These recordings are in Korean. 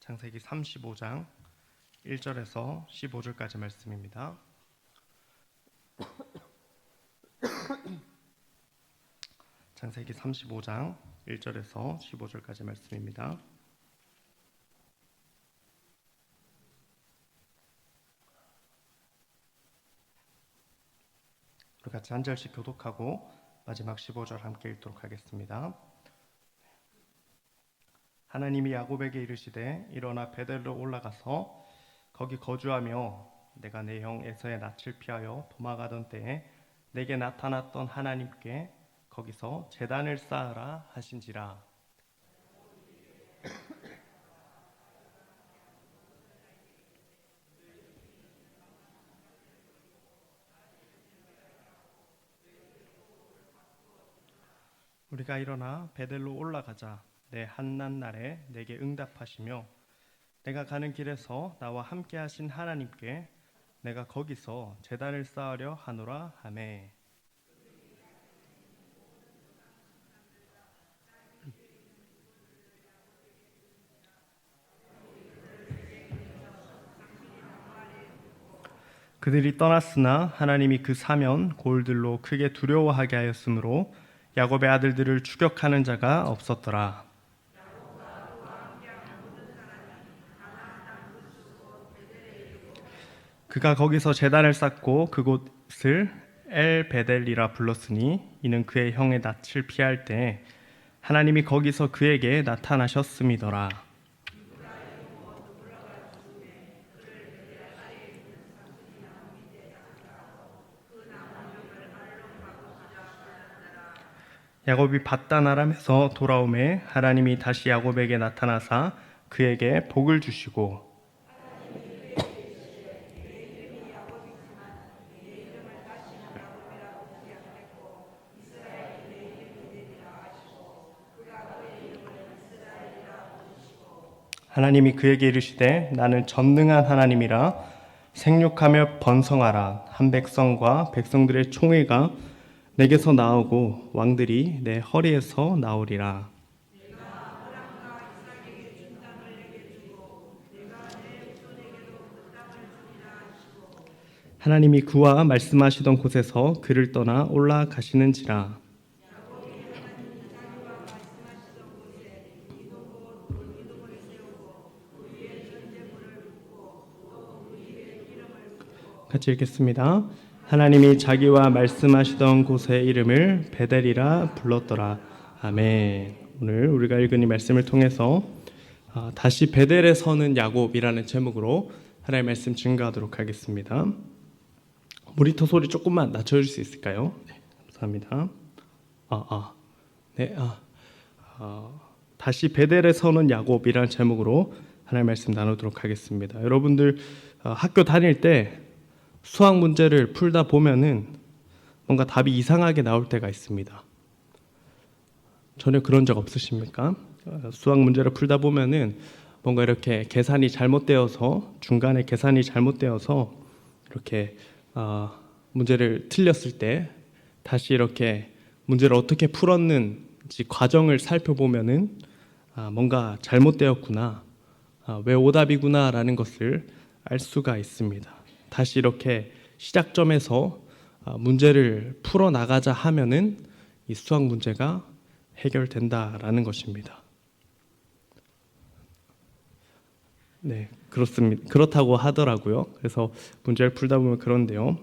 창세기 35장 1절에서 15절까지 말씀입니다. 창세기 35장 1절에서 15절까지 말씀입니다. 우리 같이 한 절씩 교독하고 마지막 15절 함께 읽도록 하겠습니다. 하나님이 야곱에게 이르시되 일어나 베델로 올라가서 거기 거주하며 내가 내 형 에서의 낯을 피하여 도망하던 때에 내게 나타났던 하나님께 거기서 제단을 쌓으라 하신지라. 우리가 일어나 베델로 올라가자. 내 한낱날에 내게 응답하시며 내가 가는 길에서 나와 함께 하신 하나님께 내가 거기서 제단을 쌓으려 하노라 하매. 그들이 떠났으나 하나님이 그 사면 골들로 크게 두려워하게 하였으므로 야곱의 아들들을 추격하는 자가 없었더라. 그가 거기서 제단을 쌓고 그곳을 엘 베델이라 불렀으니 이는 그의 형의 낯을 피할 때 하나님이 거기서 그에게 나타나셨음이더라. 야곱이 밧단 아람에서 돌아오매 하나님이 다시 야곱에게 나타나사 그에게 복을 주시고 하나님이 그에게 이르시되 나는 전능한 하나님이라 생육하며 번성하라. 한 백성과 백성들의 총회가 내게서 나오고 왕들이 내 허리에서 나오리라. 하나님이 그와 말씀하시던 곳에서 그를 떠나 올라가시는지라. 같이 읽겠습니다. 하나님이 자기와 말씀하시던 곳의 이름을 베델이라 불렀더라. 아멘. 오늘 우리가 읽은 이 말씀을 통해서 다시 베델에 서는 야곱이라는 제목으로 하나님의 말씀 증거하도록 하겠습니다. 모니터 소리 조금만 낮춰줄 수 있을까요? 네, 감사합니다. 다시 베델에 서는 야곱이라는 제목으로 하나님의 말씀 나누도록 하겠습니다. 여러분들 학교 다닐 때 수학 문제를 풀다 보면은 뭔가 답이 이상하게 나올 때가 있습니다. 전혀 그런 적 없으십니까? 수학 문제를 풀다 보면은 뭔가 이렇게 계산이 잘못되어서 중간에 계산이 잘못되어서 이렇게 문제를 틀렸을 때 다시 이렇게 문제를 어떻게 풀었는지 과정을 살펴보면은 뭔가 잘못되었구나, 왜 오답이구나라는 것을 알 수가 있습니다. 다시 이렇게 시작점에서 문제를 풀어나가자 하면은 이 수학 문제가 해결된다라는 것입니다. 네, 그렇습니다. 그렇다고 하더라고요. 그래서 문제를 풀다 보면 그런데요.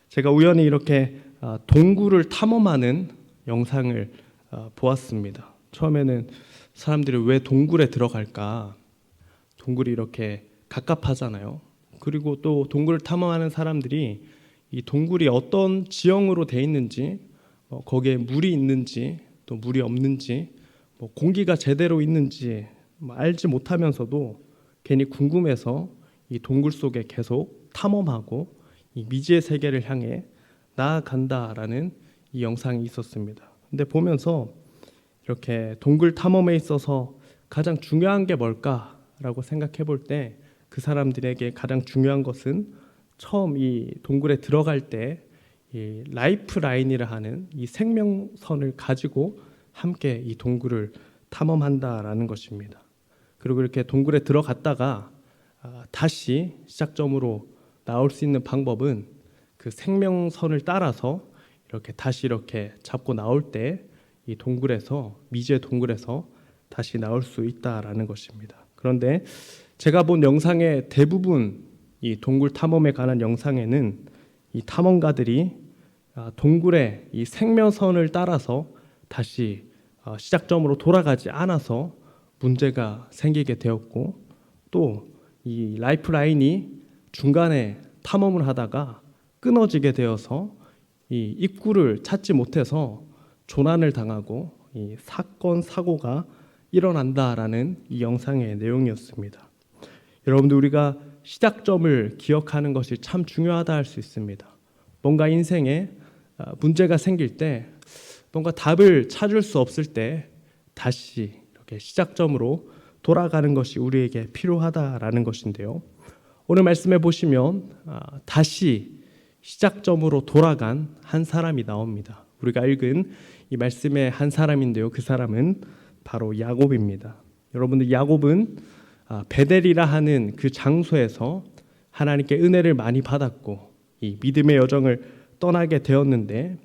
제가 우연히 이렇게 동굴을 탐험하는 영상을 보았습니다. 처음에는 사람들이 왜 동굴에 들어갈까? 동굴이 이렇게 갑갑하잖아요. 그리고 또 동굴을 탐험하는 사람들이 이 동굴이 어떤 지형으로 돼 있는지, 거기에 물이 있는지 또 물이 없는지, 공기가 제대로 있는지 알지 못하면서도 괜히 궁금해서 이 동굴 속에 계속 탐험하고 이 미지의 세계를 향해 나아간다라는 이 영상이 있었습니다. 근데 보면서 이렇게 동굴 탐험에 있어서 가장 중요한 게 뭘까라고 생각해 볼 때 그 사람들에게 가장 중요한 것은 처음 이 동굴에 들어갈 때 이 라이프 라인이라 하는 이 생명선을 가지고 함께 이 동굴을 탐험한다라는 것입니다. 그리고 이렇게 동굴에 들어갔다가 다시 시작점으로 나올 수 있는 방법은 그 생명선을 따라서 이렇게 다시 이렇게 잡고 나올 때 이 동굴에서 미지의 동굴에서 다시 나올 수 있다라는 것입니다. 그런데 제가 본 영상의 대부분 이 동굴 탐험에 관한 영상에는 이 탐험가들이 동굴의 이 생명선을 따라서 다시 시작점으로 돌아가지 않아서 문제가 생기게 되었고, 또 이 라이프라인이 중간에 탐험을 하다가 끊어지게 되어서 이 입구를 찾지 못해서 조난을 당하고 이 사건 사고가 일어난다라는 이 영상의 내용이었습니다. 여러분들, 우리가 시작점을 기억하는 것이 참 중요하다 할 수 있습니다. 뭔가 인생에 문제가 생길 때, 뭔가 답을 찾을 수 없을 때 다시 이렇게 시작점으로 돌아가는 것이 우리에게 필요하다라는 것인데요. 오늘 말씀해 보시면 다시 시작점으로 돌아간 한 사람이 나옵니다. 우리가 읽은 이 말씀의 한 사람인데요. 그 사람은 바로 야곱입니다. 여러분들, 야곱은 베델이라 하는 그 장소에서 하나님께 은혜를 많이 받았고 이 믿음의 여정을 떠나게 되었는데,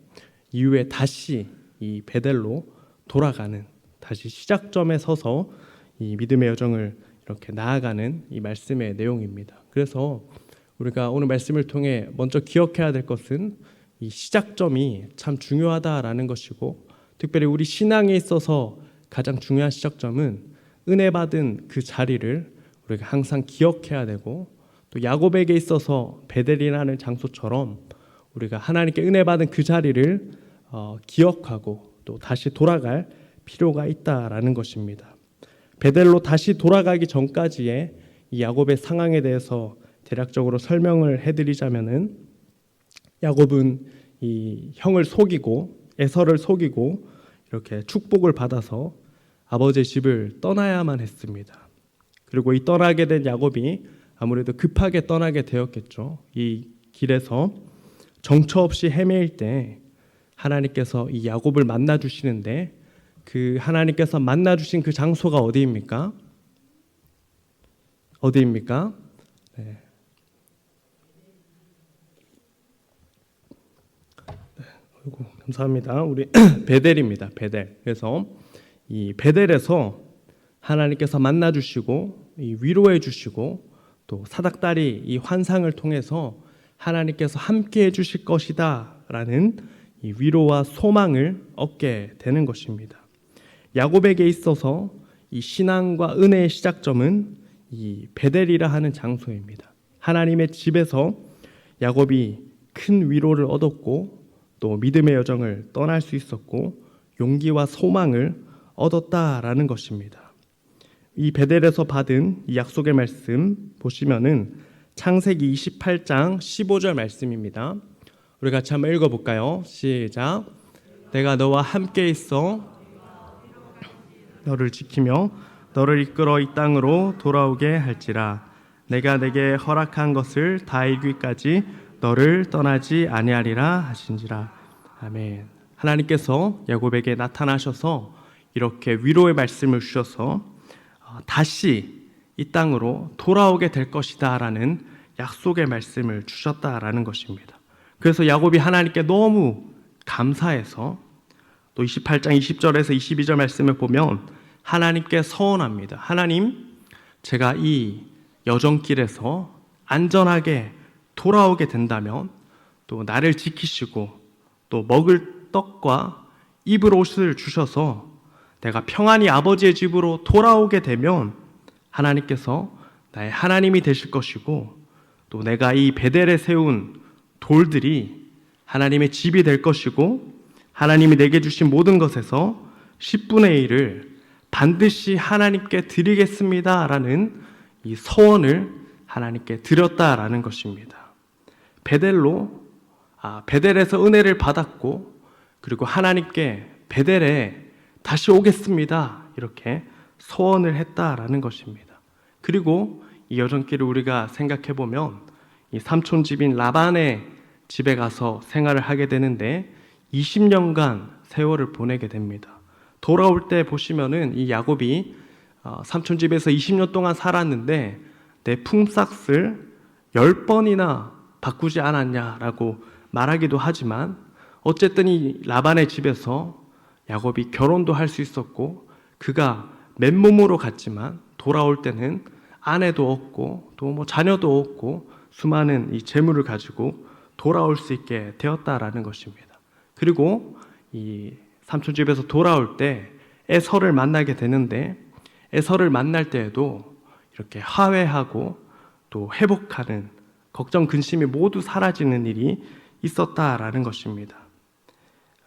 이후에 다시 이 베델로 돌아가는, 다시 시작점에 서서 이 믿음의 여정을 이렇게 나아가는 이 말씀의 내용입니다. 그래서 우리가 오늘 말씀을 통해 먼저 기억해야 될 것은 이 시작점이 참 중요하다라는 것이고, 특별히 우리 신앙에 있어서 가장 중요한 시작점은 은혜 받은 그 자리를 우리가 항상 기억해야 되고, 또 야곱에게 있어서 베델이라는 장소처럼 우리가 하나님께 은혜 받은 그 자리를 기억하고 또 다시 돌아갈 필요가 있다라는 것입니다. 베델로 다시 돌아가기 전까지의 이 야곱의 상황에 대해서 대략적으로 설명을 해드리자면은, 야곱은 이 형을 속이고 에서를 속이고 이렇게 축복을 받아서 아버지의 집을 떠나야만 했습니다. 그리고 이 떠나게 된 야곱이 아무래도 급하게 떠나게 되었겠죠. 이 길에서 정처 없이 헤매일 때 하나님께서 이 야곱을 만나 주시는데, 그 하나님께서 만나 주신 그 장소가 어디입니까? 어디입니까? 네. 아이고, 감사합니다. 우리 베델입니다. 베델. 그래서 이 베델에서 하나님께서 만나 주시고 이 위로해 주시고, 또 사닥다리 이 환상을 통해서 하나님께서 함께 해 주실 것이다라는 이 위로와 소망을 얻게 되는 것입니다. 야곱에게 있어서 이 신앙과 은혜의 시작점은 이 베델이라 하는 장소입니다. 하나님의 집에서 야곱이 큰 위로를 얻었고, 또 믿음의 여정을 떠날 수 있었고, 용기와 소망을 얻었다라는 것입니다. 이 베델에서 받은 이 약속의 말씀 보시면은 창세기 28장 15절 말씀입니다. 우리 같이 한번 읽어볼까요? 시작. 내가 너와 함께 있어 너를 지키며 너를 이끌어 이 땅으로 돌아오게 할지라. 내가 내게 허락한 것을 다 이루기까지 너를 떠나지 아니하리라 하신지라. 아멘. 하나님께서 야곱에게 나타나셔서 이렇게 위로의 말씀을 주셔서 다시 이 땅으로 돌아오게 될 것이다 라는 약속의 말씀을 주셨다라는 것입니다. 그래서 야곱이 하나님께 너무 감사해서 또 28장 20절에서 22절 말씀을 보면 하나님께 서원합니다. 하나님, 제가 이 여정길에서 안전하게 돌아오게 된다면 또 나를 지키시고 또 먹을 떡과 입을 옷을 주셔서 내가 평안히 아버지의 집으로 돌아오게 되면 하나님께서 나의 하나님이 되실 것이고, 또 내가 이 베델에 세운 돌들이 하나님의 집이 될 것이고, 하나님이 내게 주신 모든 것에서 10분의 1을 반드시 하나님께 드리겠습니다 라는 이 서원을 하나님께 드렸다라는 것입니다. 베델에서 은혜를 받았고, 그리고 하나님께 베델에 다시 오겠습니다 이렇게 서원을 했다라는 것입니다. 그리고 이 여정길을 우리가 생각해 보면 이 삼촌 집인 라반의 집에 가서 생활을 하게 되는데 20년간 세월을 보내게 됩니다. 돌아올 때 보시면은 이 야곱이 삼촌 집에서 20년 동안 살았는데 내 품삯을 10번이나 바꾸지 않았냐라고 말하기도 하지만 어쨌든 이 라반의 집에서 야곱이 결혼도 할 수 있었고 그가 맨몸으로 갔지만 돌아올 때는 아내도 없고 또 뭐 자녀도 없고 수많은 이 재물을 가지고 돌아올 수 있게 되었다라는 것입니다. 그리고 이 삼촌 집에서 돌아올 때 에서를 만나게 되는데 에서를 만날 때에도 이렇게 화해하고 또 회복하는 걱정 근심이 모두 사라지는 일이 있었다라는 것입니다.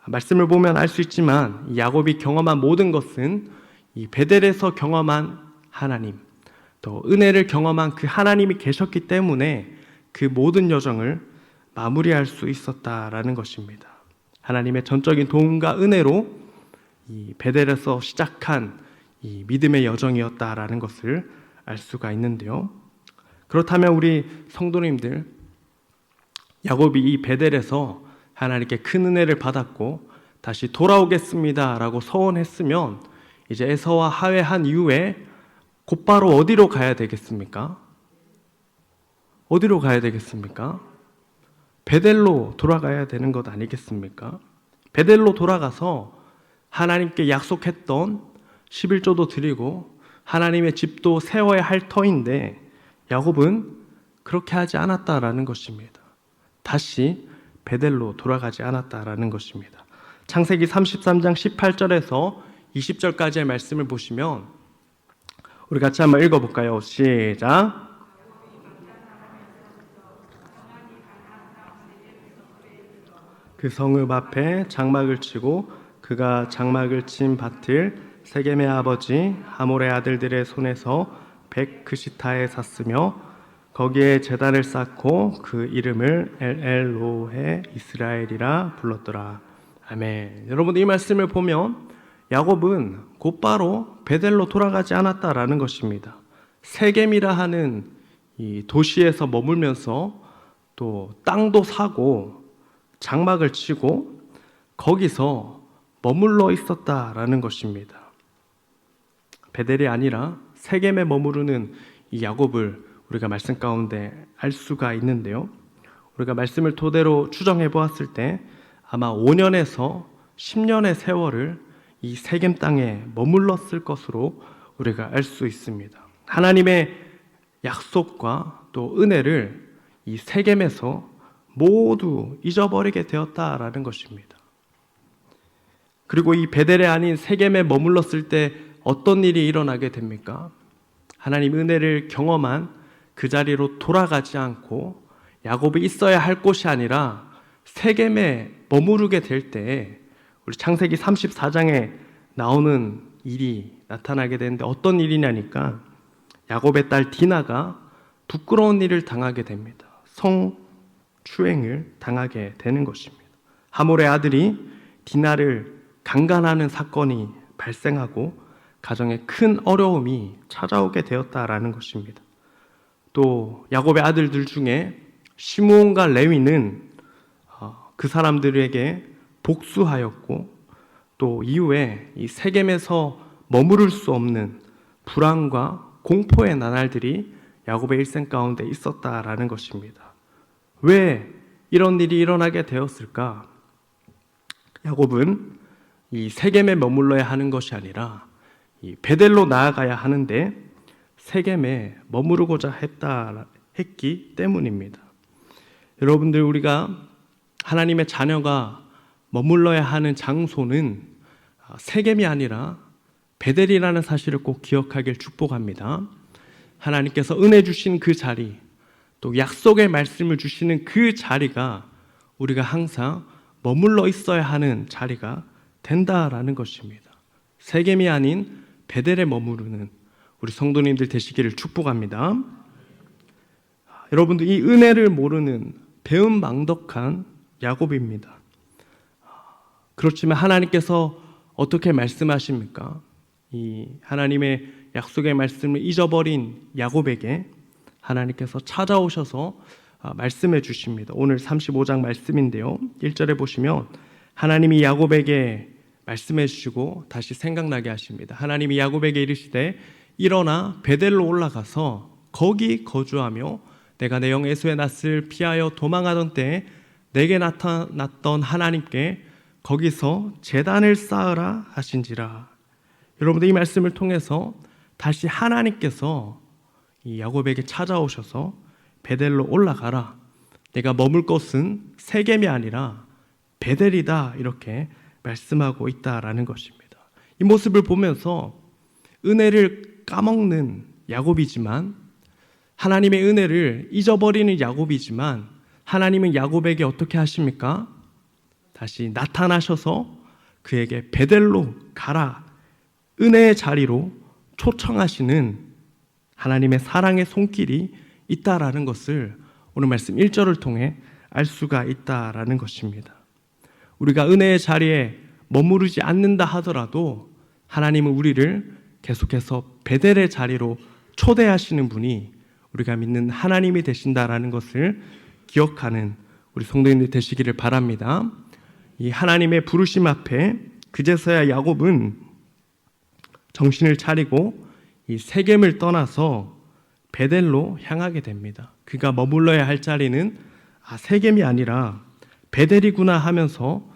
말씀을 보면 알 수 있지만 야곱이 경험한 모든 것은 이 베델에서 경험한 하나님, 또 은혜를 경험한 그 하나님이 계셨기 때문에 그 모든 여정을 마무리할 수 있었다라는 것입니다. 하나님의 전적인 도움과 은혜로 이 베델에서 시작한 이 믿음의 여정이었다라는 것을 알 수가 있는데요. 그렇다면 우리 성도님들, 야곱이 이 베델에서 하나님께 큰 은혜를 받았고 다시 돌아오겠습니다라고 서원했으면 이제 에서와 화해한 이후에 곧바로 어디로 가야 되겠습니까? 어디로 가야 되겠습니까? 베델로 돌아가야 되는 것 아니겠습니까? 베델로 돌아가서 하나님께 약속했던 11조도 드리고 하나님의 집도 세워야 할 터인데 야곱은 그렇게 하지 않았다라는 것입니다. 다시 베델로 돌아가지 않았다라는 것입니다. 창세기 33장 18절에서 20절까지의 말씀을 보시면 우리 같이 한번 읽어볼까요? 시작. 그 성읍 앞에 장막을 치고 그가 장막을 친 밭을 세겜의 아버지 하몰의 아들들의 손에서 벳그시타에 샀으며 거기에 제단을 쌓고 그 이름을 엘엘로헤 이스라엘이라 불렀더라. 아멘. 여러분 이 말씀을 보면 야곱은 곧바로 베델로 돌아가지 않았다라는 것입니다. 세겜이라 하는 이 도시에서 머물면서 또 땅도 사고 장막을 치고 거기서 머물러 있었다라는 것입니다. 베델이 아니라 세겜에 머무르는 이 야곱을 우리가 말씀 가운데 알 수가 있는데요. 우리가 말씀을 토대로 추정해 보았을 때 아마 5년에서 10년의 세월을 이 세겜 땅에 머물렀을 것으로 우리가 알 수 있습니다. 하나님의 약속과 또 은혜를 이 세겜에서 모두 잊어버리게 되었다라는 것입니다. 그리고 이 베델이 아닌 세겜에 머물렀을 때 어떤 일이 일어나게 됩니까? 하나님 은혜를 경험한 그 자리로 돌아가지 않고 야곱이 있어야 할 곳이 아니라 세겜에 머무르게 될 때 우리 창세기 34장에 나오는 일이 나타나게 되는데 어떤 일이냐니까 야곱의 딸 디나가 부끄러운 일을 당하게 됩니다. 성추행을 당하게 되는 것입니다. 하몰의 아들이 디나를 강간하는 사건이 발생하고 가정에 큰 어려움이 찾아오게 되었다라는 것입니다. 또 야곱의 아들들 중에 시므온과 레위는 그 사람들에게 복수하였고 또 이후에 이 세겜에서 머무를 수 없는 불안과 공포의 나날들이 야곱의 일생 가운데 있었다라는 것입니다. 왜 이런 일이 일어나게 되었을까? 야곱은 이 세겜에 머물러야 하는 것이 아니라 이 베델로 나아가야 하는데 세겜에 머무르고자 했기 때문입니다. 여러분들, 우리가 하나님의 자녀가 머물러야 하는 장소는 세겜이 아니라 베델이라는 사실을 꼭 기억하길 축복합니다. 하나님께서 은혜 주신 그 자리, 또 약속의 말씀을 주시는 그 자리가 우리가 항상 머물러 있어야 하는 자리가 된다라는 것입니다. 세겜이 아닌 베델에 머무르는 우리 성도님들 되시기를 축복합니다. 여러분들, 이 은혜를 모르는 배은망덕한 야곱입니다. 그렇지만 하나님께서 어떻게 말씀하십니까? 이 하나님의 약속의 말씀을 잊어버린 야곱에게 하나님께서 찾아오셔서 말씀해 주십니다. 오늘 35장 말씀인데요. 1절에 보시면 하나님이 야곱에게 말씀해 주시고 다시 생각나게 하십니다. 하나님이 야곱에게 이르시되 일어나 베델로 올라가서 거기 거주하며 내가 내 영 에서의 낯을 피하여 도망하던 때에 내게 나타났던 하나님께 거기서 제단을 쌓으라 하신지라. 여러분들 이 말씀을 통해서 다시 하나님께서 이 야곱에게 찾아오셔서 베델로 올라가라. 내가 머물 곳은 세겜이 아니라 베델이다. 이렇게 말씀하고 있다라는 것입니다. 이 모습을 보면서 은혜를 까먹는 야곱이지만 하나님의 은혜를 잊어버리는 야곱이지만 하나님은 야곱에게 어떻게 하십니까? 다시 나타나셔서 그에게 베델로 가라. 은혜의 자리로 초청하시는 하나님의 사랑의 손길이 있다라는 것을 오늘 말씀 1절을 통해 알 수가 있다라는 것입니다. 우리가 은혜의 자리에 머무르지 않는다 하더라도 하나님은 우리를 계속해서 베델의 자리로 초대하시는 분이 우리가 믿는 하나님이 되신다라는 것을 기억하는 우리 성도님들 되시기를 바랍니다. 이 하나님의 부르심 앞에 그제서야 야곱은 정신을 차리고 이 세겜을 떠나서 베델로 향하게 됩니다. 그가 머물러야 할 자리는 세겜이 아니라 베델이구나 하면서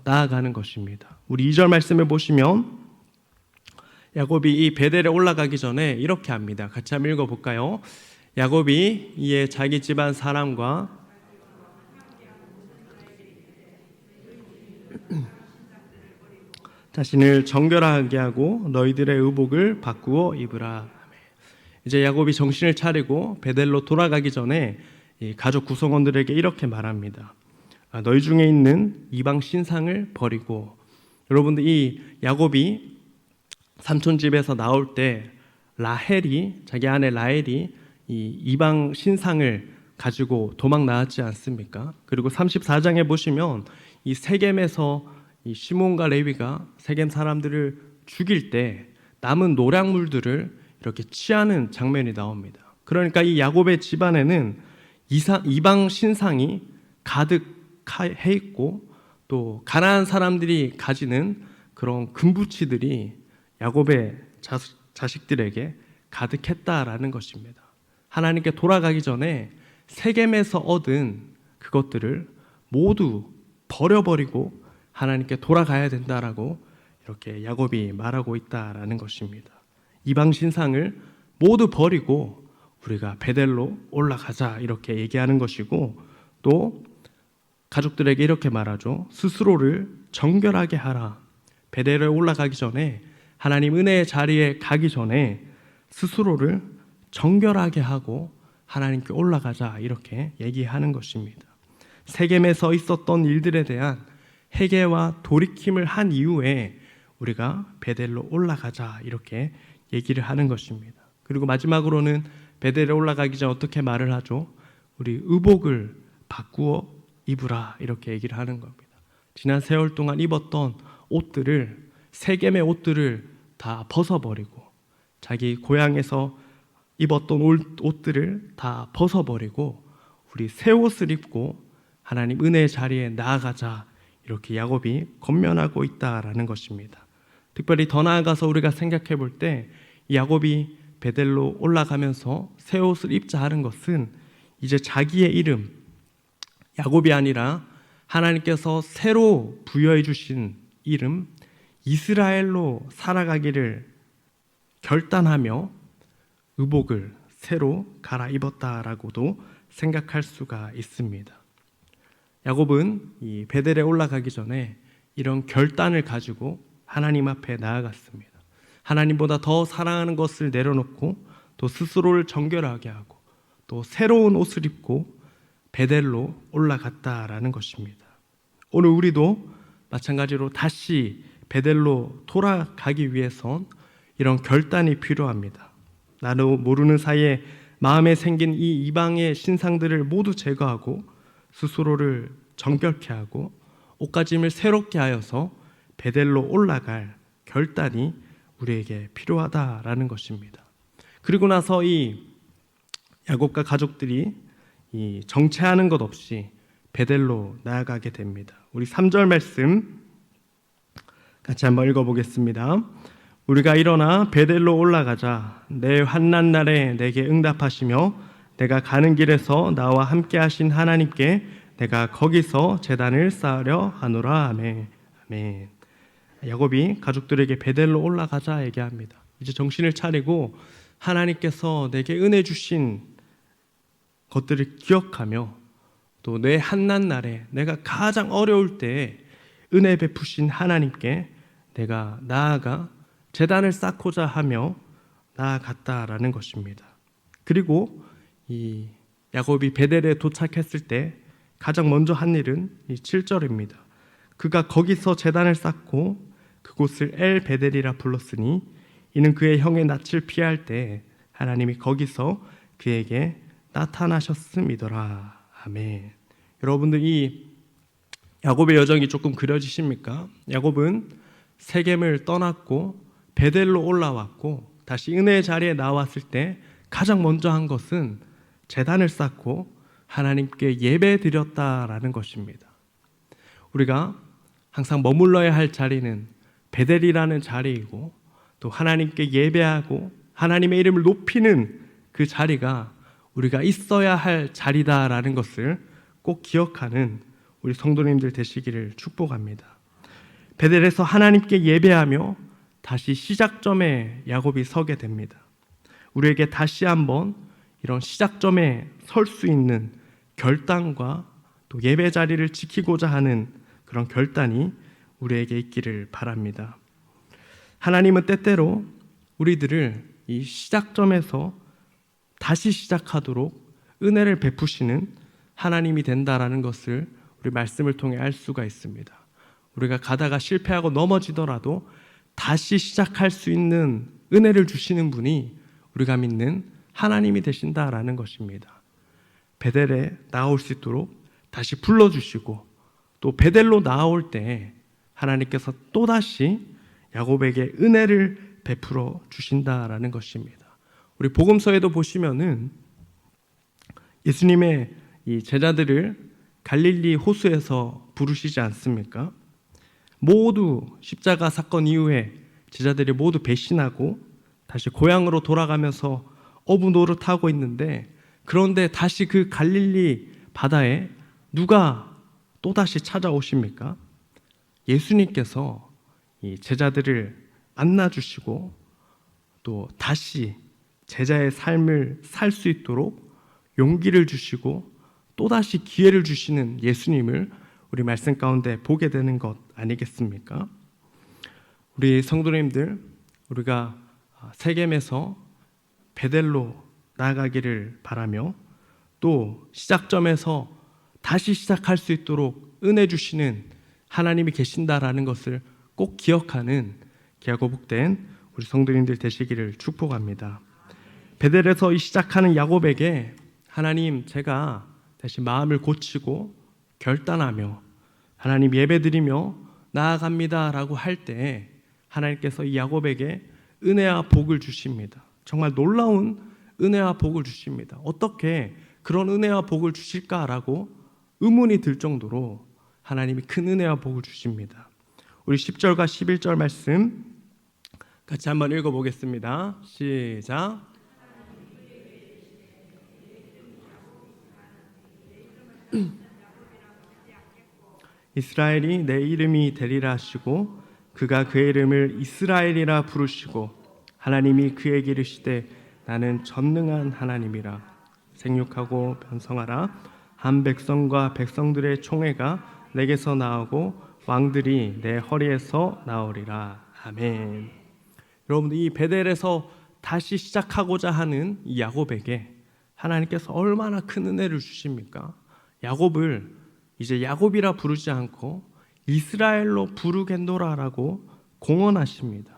나아가는 것입니다. 우리 2절 말씀을 보시면 야곱이 이 베델에 올라가기 전에 이렇게 합니다. 같이 한번 읽어볼까요? 야곱이 이에 자기 집안 사람과 자신을 정결하게 하고 너희들의 의복을 바꾸어 입으라. 이제 야곱이 정신을 차리고 베델로 돌아가기 전에 이 가족 구성원들에게 이렇게 말합니다. 너희 중에 있는 이방 신상을 버리고. 여러분들 이 야곱이 삼촌 집에서 나올 때 라헬이 자기 아내 라헬이 이 이방 신상을 가지고 도망 나왔지 않습니까? 그리고 34장에 보시면 이 세겜에서 이 시몬과 레위가 세겜 사람들을 죽일 때 남은 노략물들을 이렇게 취하는 장면이 나옵니다. 그러니까 이 야곱의 집안에는 이방 신상이 가득해 있고 또 가나안 사람들이 가지는 그런 금부치들이 야곱의 자식들에게 가득했다라는 것입니다. 하나님께 돌아가기 전에 세겜에서 얻은 그것들을 모두 버려버리고 하나님께 돌아가야 된다라고 이렇게 야곱이 말하고 있다라는 것입니다. 이방 신상을 모두 버리고 우리가 베델로 올라가자 이렇게 얘기하는 것이고 또 가족들에게 이렇게 말하죠. 스스로를 정결하게 하라. 베델에 올라가기 전에 하나님 은혜의 자리에 가기 전에 스스로를 정결하게 하고 하나님께 올라가자 이렇게 얘기하는 것입니다. 세겜에서 있었던 일들에 대한 회개와 돌이킴을 한 이후에 우리가 베델로 올라가자 이렇게 얘기를 하는 것입니다. 그리고 마지막으로는 베델에 올라가기 전에 어떻게 말을 하죠? 우리 의복을 바꾸어 입으라 이렇게 얘기를 하는 겁니다. 지난 세월 동안 입었던 옷들을 세겜의 옷들을 다 벗어버리고 자기 고향에서 입었던 옷들을 다 벗어버리고 우리 새 옷을 입고 하나님 은혜의 자리에 나아가자 이렇게 야곱이 권면하고 있다라는 것입니다. 특별히 더 나아가서 우리가 생각해 볼 때 야곱이 베델로 올라가면서 새 옷을 입자 하는 것은 이제 자기의 이름 야곱이 아니라 하나님께서 새로 부여해 주신 이름 이스라엘로 살아가기를 결단하며 의복을 새로 갈아입었다라고도 생각할 수가 있습니다. 야곱은 이 베델에 올라가기 전에 이런 결단을 가지고 하나님 앞에 나아갔습니다. 하나님보다 더 사랑하는 것을 내려놓고 또 스스로를 정결하게 하고 또 새로운 옷을 입고 베델로 올라갔다라는 것입니다. 오늘 우리도 마찬가지로 다시 베델로 돌아가기 위해선 이런 결단이 필요합니다. 나도 모르는 사이에 마음에 생긴 이 이방의 신상들을 모두 제거하고 스스로를 정결케 하고 옷가짐을 새롭게 하여서 베델로 올라갈 결단이 우리에게 필요하다라는 것입니다. 그리고 나서 이 야곱과 가족들이 이 정체하는 것 없이 베델로 나아가게 됩니다. 우리 3절 말씀 같이 한번 읽어보겠습니다. 우리가 일어나 베델로 올라가자. 내 환난 날에 내게 응답하시며 내가 가는 길에서 나와 함께 하신 하나님께 내가 거기서 제단을 쌓으려 하노라. 아멘. 아멘. 야곱이 가족들에게 베델로 올라가자 얘기합니다. 이제 정신을 차리고 하나님께서 내게 은혜 주신 것들을 기억하며 또 내 한난 날에 내가 가장 어려울 때 은혜 베푸신 하나님께 내가 나아가 제단을 쌓고자 하며 나아갔다라는 것입니다. 그리고 이 야곱이 베델에 도착했을 때 가장 먼저 한 일은 이 7절입니다. 그가 거기서 제단을 쌓고 그곳을 엘 베델이라 불렀으니 이는 그의 형의 낯을 피할 때 하나님이 거기서 그에게 나타나셨음이더라. 아멘. 여러분들 이 야곱의 여정이 조금 그려지십니까? 야곱은 세겜을 떠났고 베델로 올라왔고 다시 은혜의 자리에 나왔을 때 가장 먼저 한 것은 제단을 쌓고 하나님께 예배 드렸다라는 것입니다. 우리가 항상 머물러야 할 자리는 베델이라는 자리이고 또 하나님께 예배하고 하나님의 이름을 높이는 그 자리가 우리가 있어야 할 자리다라는 것을 꼭 기억하는 우리 성도님들 되시기를 축복합니다. 베델에서 하나님께 예배하며 다시 시작점에 야곱이 서게 됩니다. 우리에게 다시 한번 이런 시작점에 설 수 있는 결단과 또 예배 자리를 지키고자 하는 그런 결단이 우리에게 있기를 바랍니다. 하나님은 때때로 우리들을 이 시작점에서 다시 시작하도록 은혜를 베푸시는 하나님이 된다라는 것을 우리 말씀을 통해 알 수가 있습니다. 우리가 가다가 실패하고 넘어지더라도 다시 시작할 수 있는 은혜를 주시는 분이 우리가 믿는 하나님이 되신다라는 것입니다. 베델에 나올 수 있도록 다시 불러주시고 또 베델로 나올 때 하나님께서 또다시 야곱에게 은혜를 베풀어 주신다라는 것입니다. 우리 복음서에도 보시면은 예수님의 이 제자들을 갈릴리 호수에서 부르시지 않습니까? 모두 십자가 사건 이후에 제자들이 모두 배신하고 다시 고향으로 돌아가면서 어부 노릇하고 있는데 그런데 다시 그 갈릴리 바다에 누가 또다시 찾아오십니까? 예수님께서 이 제자들을 안아주시고 또 다시 제자의 삶을 살 수 있도록 용기를 주시고 또다시 기회를 주시는 예수님을 우리 말씀 가운데 보게 되는 것 아니겠습니까? 우리 성도님들, 우리가 세겜에서 베델로 나아가기를 바라며 또 시작점에서 다시 시작할 수 있도록 은혜 주시는 하나님이 계신다라는 것을 꼭 기억하는 귀하고 복된 우리 성도님들 되시기를 축복합니다. 베델에서 시작하는 야곱에게 하나님, 제가 다시 마음을 고치고 결단하며 하나님 예배드리며 나아갑니다라고 할 때 하나님께서 이 야곱에게 은혜와 복을 주십니다. 정말 놀라운 은혜와 복을 주십니다. 어떻게 그런 은혜와 복을 주실까라고 의문이 들 정도로 하나님이 큰 은혜와 복을 주십니다. 우리 10절과 11절 말씀 같이 한번 읽어보겠습니다. 시작. 이스라엘이 내 이름이 되리라 하시고 그가 그의 이름을 이스라엘이라 부르시고 하나님이 그에게 이르시되 나는 전능한 하나님이라. 생육하고 번성하라. 한 백성과 백성들의 총회가 내게서 나오고 왕들이 내 허리에서 나오리라. 아멘. 여러분들, 이 베델에서 다시 시작하고자 하는 이 야곱에게 하나님께서 얼마나 큰 은혜를 주십니까? 야곱을 이제 야곱이라 부르지 않고 이스라엘로 부르겠노라라고 공언하십니다.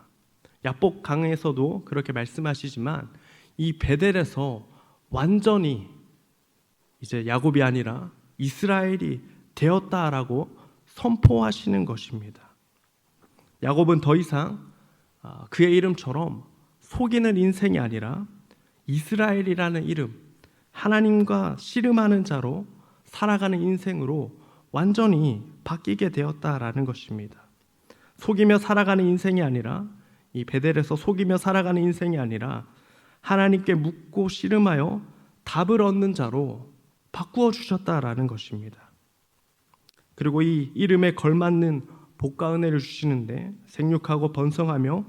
야복 강에서도 그렇게 말씀하시지만 이 베델에서 완전히 이제 야곱이 아니라 이스라엘이 되었다라고 선포하시는 것입니다. 야곱은 더 이상 그의 이름처럼 속이는 인생이 아니라 이스라엘이라는 이름, 하나님과 씨름하는 자로 살아가는 인생으로 완전히 바뀌게 되었다라는 것입니다. 속이며 살아가는 인생이 아니라 이 베델에서 속이며 살아가는 인생이 아니라 하나님께 묻고 씨름하여 답을 얻는 자로 바꾸어 주셨다라는 것입니다. 그리고 이 이름에 걸맞는 복과 은혜를 주시는데 생육하고 번성하며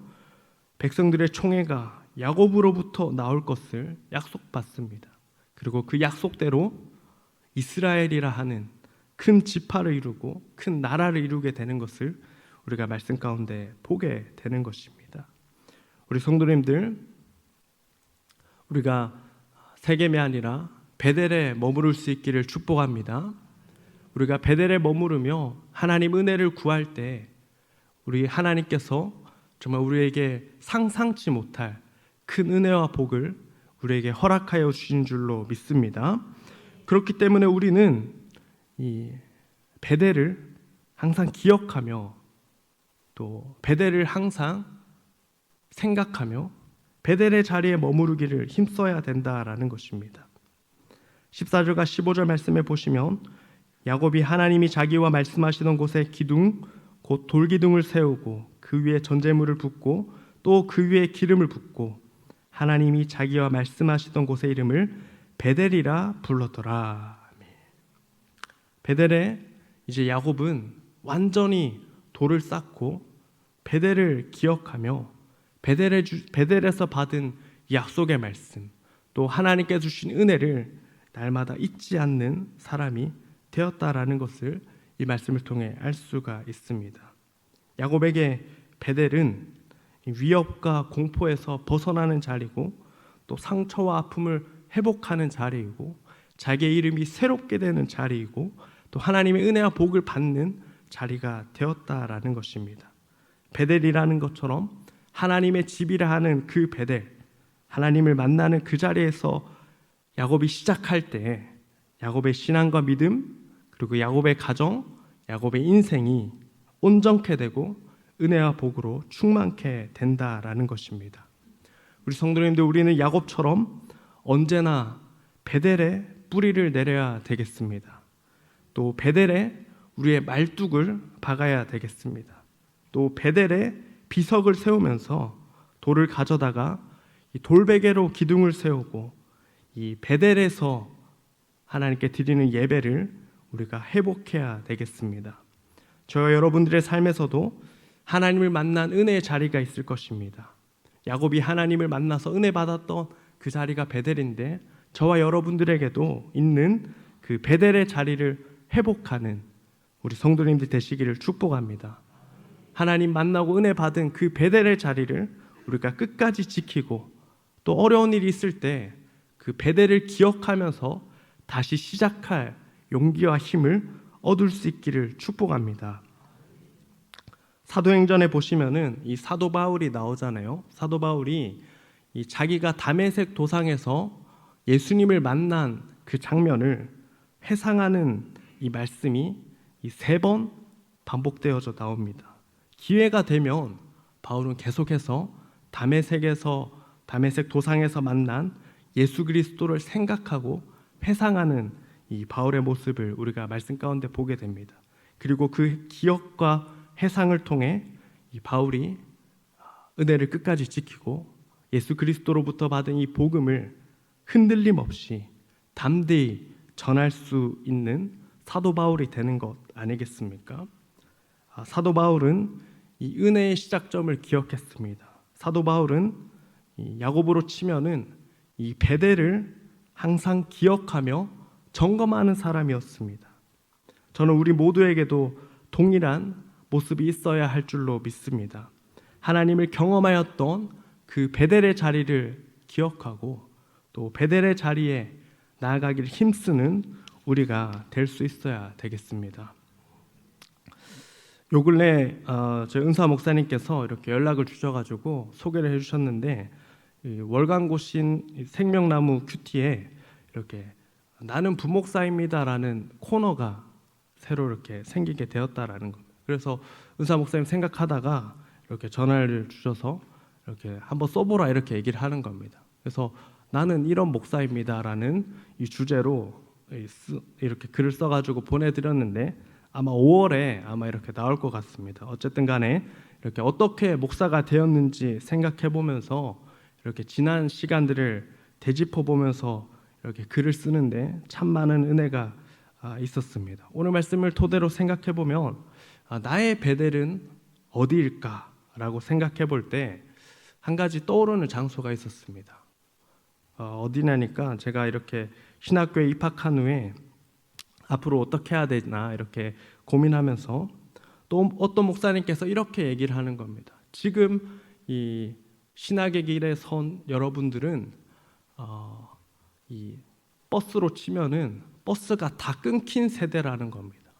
백성들의 총회가 야곱으로부터 나올 것을 약속받습니다. 그리고 그 약속대로 이스라엘이라 하는 큰 지파를 이루고 큰 나라를 이루게 되는 것을 우리가 말씀 가운데 보게 되는 것입니다. 우리 성도님들, 우리가 세겜이 아니라 베델에 머무를 수 있기를 축복합니다. 우리가 베델에 머무르며 하나님 은혜를 구할 때 우리 하나님께서 정말 우리에게 상상치 못할 큰 은혜와 복을 우리에게 허락하여 주신 줄로 믿습니다. 그렇기 때문에 우리는 이 베델을 항상 기억하며 또 베델을 항상 생각하며 베델의 자리에 머무르기를 힘써야 된다라는 것입니다. 14절과 15절 말씀에 보시면 야곱이 하나님이 자기와 말씀하시던 곳에 기둥 곧 돌기둥을 세우고 그 위에 전제물을 붓고 또 그 위에 기름을 붓고 하나님이 자기와 말씀하시던 곳의 이름을 베델이라 불렀더라. 베델에 이제 야곱은 완전히 돌을 쌓고 베델을 기억하며 베델에서 받은 약속의 말씀 또 하나님께 주신 은혜를 날마다 잊지 않는 사람이 되었다라는 것을 이 말씀을 통해 알 수가 있습니다. 야곱에게 베델은 위협과 공포에서 벗어나는 자리고 또 상처와 아픔을 회복하는 자리이고 자기의 이름이 새롭게 되는 자리이고 또 하나님의 은혜와 복을 받는 자리가 되었다라는 것입니다. 베델이라는 것처럼 하나님의 집이라 하는 그 베델, 하나님을 만나는 그 자리에서 야곱이 시작할 때 야곱의 신앙과 믿음 그리고 야곱의 가정, 야곱의 인생이 온전케 되고 은혜와 복으로 충만케 된다라는 것입니다. 우리 성도님들, 우리는 야곱처럼 언제나 베델에 뿌리를 내려야 되겠습니다. 또 베델에 우리의 말뚝을 박아야 되겠습니다. 또 베델에 비석을 세우면서 돌을 가져다가 이 돌베개로 기둥을 세우고 이 베델에서 하나님께 드리는 예배를 우리가 회복해야 되겠습니다. 저와 여러분들의 삶에서도 하나님을 만난 은혜의 자리가 있을 것입니다. 야곱이 하나님을 만나서 은혜 받았던 그 자리가 베델인데 저와 여러분들에게도 있는 그 베델의 자리를 회복하는 우리 성도님들 되시기를 축복합니다. 하나님 만나고 은혜 받은 그 베델의 자리를 우리가 끝까지 지키고 또 어려운 일이 있을 때 그 베델을 기억하면서 다시 시작할 용기와 힘을 얻을 수 있기를 축복합니다. 사도행전에 보시면은 이 사도 바울이 나오잖아요. 사도 바울이 이 자기가 다메섹 도상에서 예수님을 만난 그 장면을 회상하는 이 말씀이 이 3번 반복되어져 나옵니다. 기회가 되면 바울은 계속해서 다메섹 도상에서 만난 예수 그리스도를 생각하고 회상하는 이 바울의 모습을 우리가 말씀 가운데 보게 됩니다. 그리고 그 기억과 회상을 통해 이 바울이 은혜를 끝까지 지키고 예수 그리스도로부터 받은 이 복음을 흔들림 없이 담대히 전할 수 있는 사도 바울이 되는 것 아니겠습니까? 사도 바울은 이 은혜의 시작점을 기억했습니다. 사도 바울은 이 야곱으로 치면은 이 베델을 항상 기억하며 점검하는 사람이었습니다. 저는 우리 모두에게도 동일한 모습이 있어야 할 줄로 믿습니다. 하나님을 경험하였던 그 베델의 자리를 기억하고 또 베델의 자리에 나아가기를 힘쓰는 우리가 될 수 있어야 되겠습니다. 요 근래 저희 은사 목사님께서 이렇게 연락을 주셔가지고 소개를 해주셨는데 월간고신 생명나무 큐티에 이렇게 나는 부목사입니다라는 코너가 새로 이렇게 생기게 되었다라는 겁니다. 그래서 은사 목사님 생각하다가 이렇게 전화를 주셔서 이렇게 한번 써보라 이렇게 얘기를 하는 겁니다. 그래서 나는 이런 목사입니다라는 이 주제로 이렇게 글을 써가지고 보내드렸는데 아마 5월에 아마 이렇게 나올 것 같습니다. 어쨌든 간에 이렇게 어떻게 목사가 되었는지 생각해 보면서 이렇게 지난 시간들을 되짚어 보면서 이렇게 글을 쓰는데 참 많은 은혜가 있었습니다. 오늘 말씀을 토대로 생각해 보면 나의 베델은 어디일까라고 생각해 볼 때 한 가지 떠오르는 장소가 있었습니다. 어디냐니까 제가 이렇게 신학교에 입학한 후에 앞으로 어떻게 해야 되나 이렇게 고민하면서 또 어떤 목사님께서 이렇게 얘기를 하는 겁니다. 지금 이 신학의 길에 선 여러분들은 이 버스로 치면은 버스가 다 끊긴 세대라는 겁니다.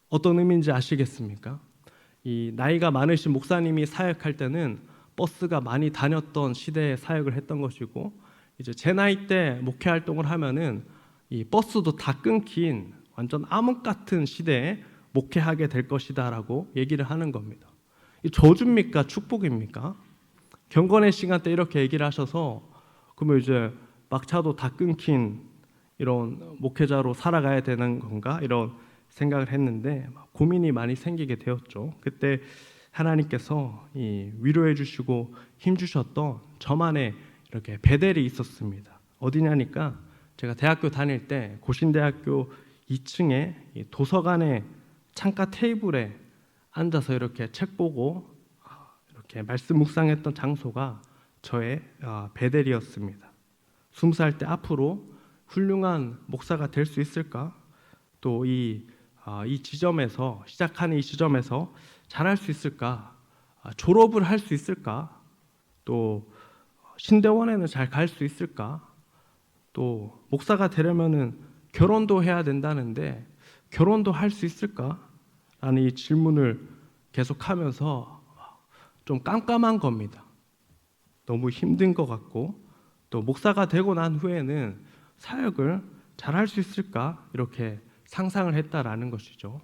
어떤 의미인지 아시겠습니까? 이 나이가 많으신 목사님이 사역할 때는 버스가 많이 다녔던 시대에 사역을 했던 것이고, 이제 제 나이 때 목회 활동을 하면은 이 버스도 다 끊긴 완전 암흑 같은 시대에 목회하게 될 것이다라고 얘기를 하는 겁니다. 이 저주입니까? 축복입니까? 경건의 시간 때 이렇게 얘기를 하셔서 그러면 이제 막차도 다 끊긴 이런 목회자로 살아가야 되는 건가? 이런 생각을 했는데 고민이 많이 생기게 되었죠. 그때 하나님께서 이 위로해 주시고 힘 주셨던 저만의 이렇게 베델이 있었습니다. 어디냐니까 제가 대학교 다닐 때 고신대학교 2층에 이 도서관의 창가 테이블에 앉아서 이렇게 책 보고 이렇게 말씀 묵상했던 장소가 저의 베델이었습니다. 20살 때 앞으로 훌륭한 목사가 될 수 있을까? 또 이 지점에서 시작하는 이 지점에서 잘할 수 있을까? 졸업을 할 수 있을까? 또 신대원에는 잘 갈 수 있을까? 또 목사가 되려면은 결혼도 해야 된다는데 결혼도 할 수 있을까? 라는 이 질문을 계속하면서 좀 깜깜한 겁니다. 너무 힘든 것 같고 또 목사가 되고 난 후에는 사역을 잘 할 수 있을까? 이렇게 상상을 했다라는 것이죠.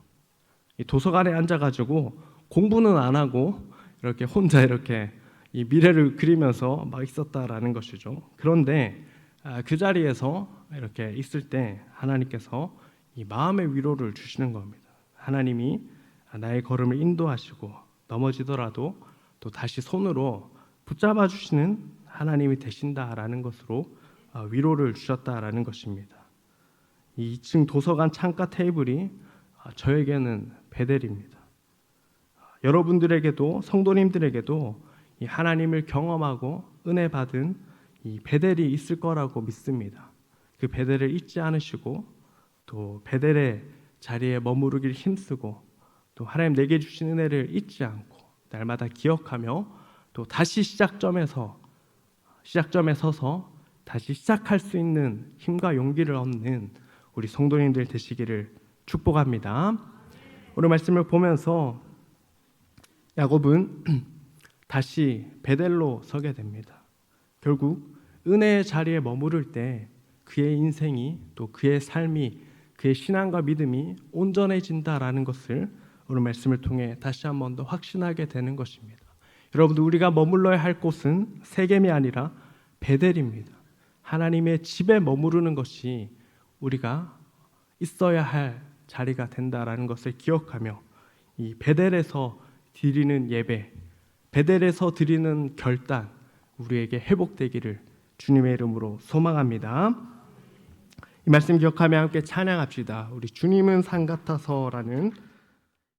이 도서관에 앉아가지고 공부는 안 하고 이렇게 혼자 이렇게 이 미래를 그리면서 막 있었다라는 것이죠. 그런데 그 자리에서 이렇게 있을 때 하나님께서 이 마음의 위로를 주시는 겁니다. 하나님이 나의 걸음을 인도하시고 넘어지더라도 또 다시 손으로 붙잡아 주시는 하나님이 되신다라는 것으로 위로를 주셨다라는 것입니다. 이 2층 도서관 창가 테이블이 저에게는 베델입니다. 여러분들에게도 성도님들에게도 이 하나님을 경험하고 은혜 받은 이 베델이 있을 거라고 믿습니다. 그 베델을 잊지 않으시고 또 베델의 자리에 머무르길 힘쓰고 또 하나님 내게 주신 은혜를 잊지 않고 날마다 기억하며 또 다시 시작점에 서서 다시 시작할 수 있는 힘과 용기를 얻는 우리 성도님들 되시기를 축복합니다. 오늘 말씀을 보면서 야곱은 다시 베델로 서게 됩니다. 결국 은혜의 자리에 머무를 때 그의 인생이 또 그의 삶이 그의 신앙과 믿음이 온전해진다라는 것을 오늘 말씀을 통해 다시 한 번 더 확신하게 되는 것입니다. 여러분들 우리가 머물러야 할 곳은 세겜이 아니라 베델입니다. 하나님의 집에 머무르는 것이 우리가 있어야 할 자리가 된다라는 것을 기억하며 이 베델에서 드리는 예배, 베델에서 드리는 결단 우리에게 회복되기를 주님의 이름으로 소망합니다. 이 말씀 기억하며 함께 찬양합시다. 우리 주님은 산 같아서라는